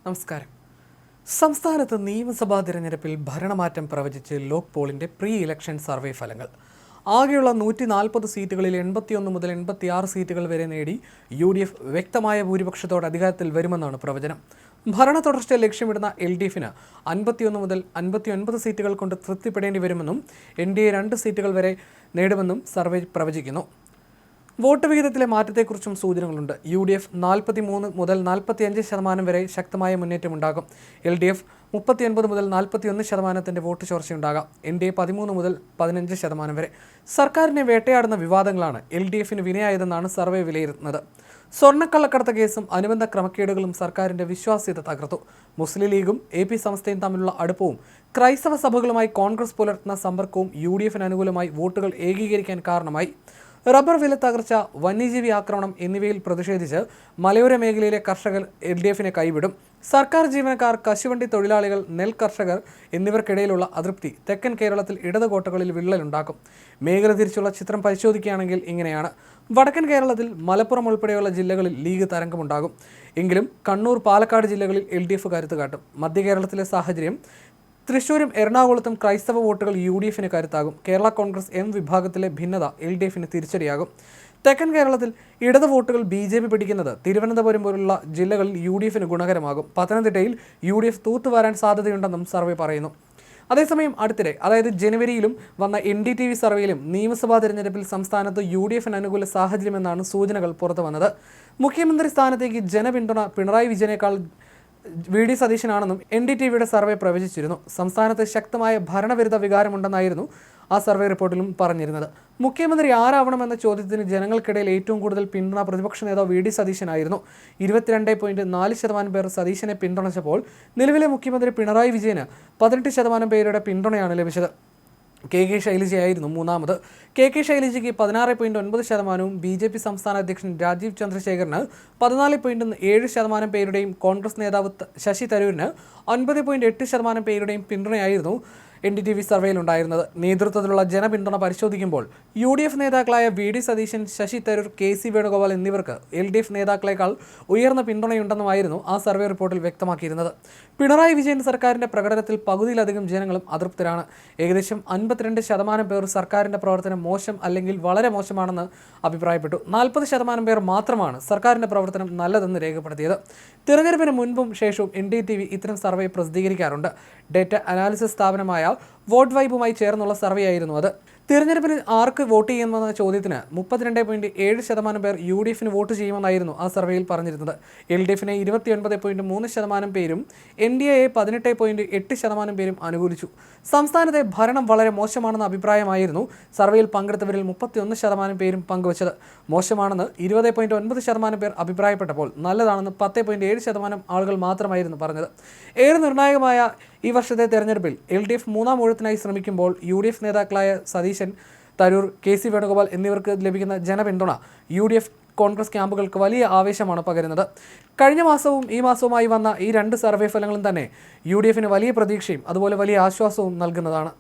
നമസ്കാരം. സംസ്ഥാനത്ത് നിയമസഭാ തിരഞ്ഞെടുപ്പിൽ ഭരണമാറ്റം പ്രവചിച്ച് ലോക് പോളിന്റെ പ്രീ ഇലക്ഷൻ സർവേ ഫലങ്ങൾ. ആകെയുള്ള 140 സീറ്റുകളിൽ 81 മുതൽ 86 സീറ്റുകൾ വരെ നേടി UDF വ്യക്തമായ ഭൂരിപക്ഷത്തോടെ അധികാരത്തിൽ വരുമെന്നാണ് പ്രവചനം. ഭരണ തുടർച്ച ലക്ഷ്യമിടുന്ന LDFന് 51 മുതൽ 59 സീറ്റുകൾ കൊണ്ട് തൃപ്തിപ്പെടേണ്ടി വരുമെന്നും NDA 2 സീറ്റുകൾ വരെ നേടുമെന്നും സർവേ പ്രവചിക്കുന്നു. വോട്ട് വിഹിതത്തിലെ മാറ്റത്തെക്കുറിച്ചും സൂചനകളുണ്ട്. UDF 43 മുതൽ 45% വരെ ശക്തമായ മുന്നേറ്റമുണ്ടാകും. LDF 39 മുതൽ 41% വോട്ട് ചോർച്ചയുണ്ടാകാം. NDA 13 മുതൽ 15% വരെ. സർക്കാരിനെ വേട്ടയാടുന്ന വിവാദങ്ങളാണ് LDFന് വിനയായതെന്നാണ് സർവേ വിലയിരുത്തുന്നത്. സ്വർണ്ണക്കള്ളക്കടത്ത് കേസും അനുബന്ധ ക്രമക്കേടുകളും സർക്കാരിന്റെ വിശ്വാസ്യത തകർത്തു. മുസ്ലിം ലീഗും AP സംസ്ഥയും തമ്മിലുള്ള അടുപ്പവും ക്രൈസ്തവ സഭകളുമായി കോൺഗ്രസ് പുലർത്തുന്ന സമ്പർക്കവും UDFന് അനുകൂലമായി വോട്ടുകൾ ഏകീകരിക്കാൻ കാരണമായി. റബ്ബർ വില തകർച്ച, വന്യജീവി ആക്രമണം എന്നിവയിൽ പ്രതിഷേധിച്ച് മലയോര മേഖലയിലെ കർഷകർ LDFനെ കൈവിടും. സർക്കാർ ജീവനക്കാർ, കശുവണ്ടി തൊഴിലാളികൾ, നെൽ കർഷകർ എന്നിവർക്കിടയിലുള്ള അതൃപ്തി തെക്കൻ കേരളത്തിൽ ഇടത് കോട്ടകളിൽ വിള്ളലുണ്ടാക്കും. മേഖല തിരിച്ചുള്ള ചിത്രം പരിശോധിക്കുകയാണെങ്കിൽ ഇങ്ങനെയാണ്. വടക്കൻ കേരളത്തിൽ മലപ്പുറം ഉൾപ്പെടെയുള്ള ജില്ലകളിൽ ലീഗ് തരംഗമുണ്ടാകും. എങ്കിലും കണ്ണൂർ, പാലക്കാട് ജില്ലകളിൽ LDF കരുത്ത് കാട്ടും. മധ്യ കേരളത്തിലെ സാഹചര്യം: തൃശ്ശൂരും എറണാകുളത്തും ക്രൈസ്തവ വോട്ടുകൾ UDFന് കരുത്താകും. കേരള കോൺഗ്രസ് M വിഭാഗത്തിലെ ഭിന്നത LDFന് തിരിച്ചടിയാകും. തെക്കൻ കേരളത്തിൽ ഇടത് വോട്ടുകൾ BJP പിടിക്കുന്നത് തിരുവനന്തപുരം പോലുള്ള ജില്ലകളിൽ UDFന് ഗുണകരമാകും. പത്തനംതിട്ടയിൽ UDF തൂത്തുവാരാൻ സാധ്യതയുണ്ടെന്നും സർവേ പറയുന്നു. അതേസമയം അടുത്തിടെ, അതായത് ജനുവരിയിലും വന്ന NDTV സർവേയിലും നിയമസഭാ തെരഞ്ഞെടുപ്പിൽ സംസ്ഥാനത്ത് UDFന് അനുകൂല സാഹചര്യമെന്നാണ് സൂചനകൾ പുറത്തു വന്നത്. മുഖ്യമന്ത്രി സ്ഥാനത്തേക്ക് ജനപിന്തുണ പിണറായി വിജയനേക്കാൾ VD സതീശനാണെന്നും NDTVയുടെ സർവേ പ്രവചിച്ചിരുന്നു. സംസ്ഥാനത്ത് ശക്തമായ ഭരണവിരുദ്ധ വികാരമുണ്ടെന്നായിരുന്നു ആ സർവേ റിപ്പോർട്ടിലും പറഞ്ഞിരുന്നത്. മുഖ്യമന്ത്രി ആരാവണമെന്ന ചോദ്യത്തിന് ജനങ്ങൾക്കിടയിൽ ഏറ്റവും കൂടുതൽ പിന്തുണ പ്രതിപക്ഷ നേതാവ് VD സതീശനായിരുന്നു. 22.4% പേർ സതീശനെ പിന്തുണച്ചപ്പോൾ നിലവിലെ മുഖ്യമന്ത്രി പിണറായി വിജയന് 18% പേരുടെ പിന്തുണയാണ് ലഭിച്ചത്. KK ശൈലജയായിരുന്നു മൂന്നാമത്. KK ശൈലജയ്ക്ക് 16.9%, BJP സംസ്ഥാന അധ്യക്ഷൻ രാജീവ് ചന്ദ്രശേഖറിന് 14.7% പേരുടെയും കോൺഗ്രസ് നേതാവ് ശശി തരൂരിന് 9.8% പേരുടെയും പിന്തുണയായിരുന്നു NDTV സർവേയിലുണ്ടായിരുന്നത്. നേതൃത്വത്തിലുള്ള ജനപിന്തുണ പരിശോധിക്കുമ്പോൾ UDF നേതാക്കളായ VD സതീശൻ, ശശി തരൂർ, KC വേണുഗോപാൽ എന്നിവർക്ക് LDF നേതാക്കളെക്കാൾ ഉയർന്ന പിന്തുണയുണ്ടെന്നുമായിരുന്നു ആ സർവേ റിപ്പോർട്ടിൽ വ്യക്തമാക്കിയിരുന്നത്. പിണറായി വിജയൻ സർക്കാരിൻ്റെ പ്രകടനത്തിൽ പകുതിയിലധികം ജനങ്ങളും അതൃപ്തരാണ്. ഏകദേശം 52% പേർ സർക്കാരിൻ്റെ പ്രവർത്തനം മോശം അല്ലെങ്കിൽ വളരെ മോശമാണെന്ന് അഭിപ്രായപ്പെട്ടു. 40% പേർ മാത്രമാണ് സർക്കാരിൻ്റെ പ്രവർത്തനം നല്ലതെന്ന് രേഖപ്പെടുത്തിയത്. തിരഞ്ഞെടുപ്പിന് മുൻപും ശേഷവും NDTV ഇത്തരം സർവേ പ്രസിദ്ധീകരിക്കാറുണ്ട്. ഡേറ്റ അനാലിസിസ് സ്ഥാപനമായ വോട്ട് വൈബുമായി ചേർന്നുള്ള സർവേ ആയിരുന്നു അത്. തിരഞ്ഞെടുപ്പിന് ആർക്ക് വോട്ട് ചെയ്യുമെന്ന ചോദ്യത്തിന് 32.7% പേർ UDFന് വോട്ട് ചെയ്യുമെന്നായിരുന്നു ആ സർവേയിൽ പറഞ്ഞിരുന്നത്. LDFനെ 29.3% പേരും NDAയെ 18.8% പേരും അനുകൂലിച്ചു. സംസ്ഥാനത്തെ ഭരണം വളരെ മോശമാണെന്ന അഭിപ്രായമായിരുന്നു സർവേയിൽ പങ്കെടുത്തവരിൽ 31% പേരും പങ്കുവച്ചത്. മോശമാണെന്ന് 20.9% പേർ അഭിപ്രായപ്പെട്ടപ്പോൾ നല്ലതാണെന്ന് 10.7% ആളുകൾ മാത്രമായിരുന്നു പറഞ്ഞത്. ഏറെ നിർണായകമായ ഈ വർഷത്തെ തെരഞ്ഞെടുപ്പിൽ LDF മൂന്നാം ഊഴത്തിനായി ശ്രമിക്കുമ്പോൾ UDF നേതാക്കളായ സതീശൻ, തരൂർ, KC വേണുഗോപാൽ എന്നിവർക്ക് ലഭിക്കുന്ന ജനപിന്തുണ UDF കോൺഗ്രസ് ക്യാമ്പുകൾക്ക് വലിയ ആവേശമാണ് പകരുന്നത്. കഴിഞ്ഞ മാസവും ഈ മാസവുമായി വന്ന ഈ 2 സർവേ ഫലങ്ങളും തന്നെ UDFന് വലിയ പ്രതീക്ഷയും അതുപോലെ വലിയ ആശ്വാസവും നൽകുന്നതാണ്.